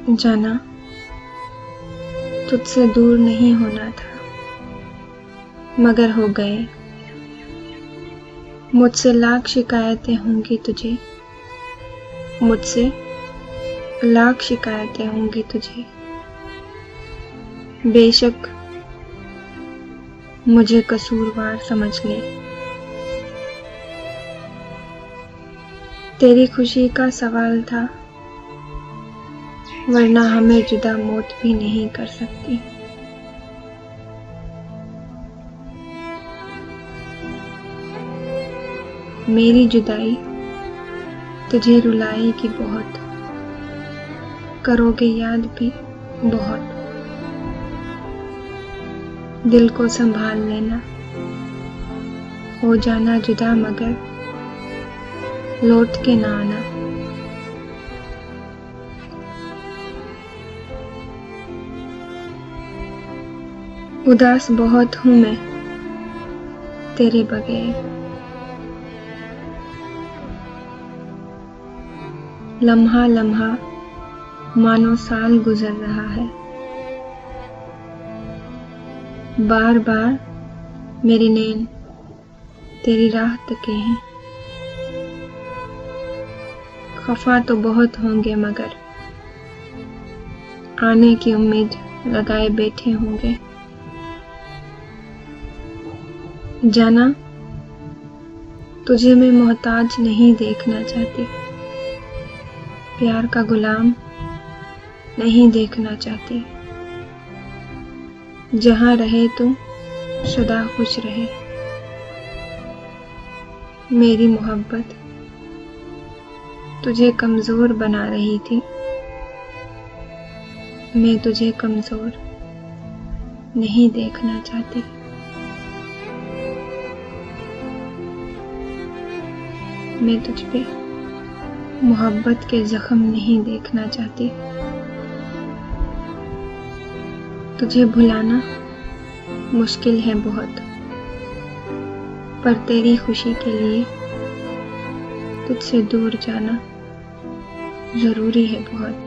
जाना, तुझसे दूर नहीं होना था, मगर हो गए। मुझसे लाख शिकायतें होंगी तुझे, मुझसे लाख शिकायतें होंगी तुझे। बेशक मुझे कसूरवार समझ ले। तेरी खुशी का सवाल था, वरना हमें जुदा मौत भी नहीं कर सकती। मेरी जुदाई तुझे रुलाएगी बहुत, करोगे याद भी बहुत। दिल को संभाल लेना, हो जाना जुदा मगर लौट के ना आना। उदास बहुत हूँ मैं तेरे बगैर, लम्हा लम्हा मानो साल गुजर रहा है। बार बार मेरे नैन तेरी राह तके हैं। खफा तो बहुत होंगे मगर आने की उम्मीद लगाए बैठे होंगे। जाना, तुझे मैं मोहताज नहीं देखना चाहती, प्यार का गुलाम नहीं देखना चाहती। जहाँ रहे तू सदा खुश रहे। मेरी मोहब्बत तुझे कमजोर बना रही थी, मैं तुझे कमजोर नहीं देखना चाहती। मैं तुझ पे मोहब्बत के जख्म नहीं देखना चाहती। तुझे भुलाना मुश्किल है बहुत, पर तेरी खुशी के लिए तुझसे दूर जाना जरूरी है बहुत।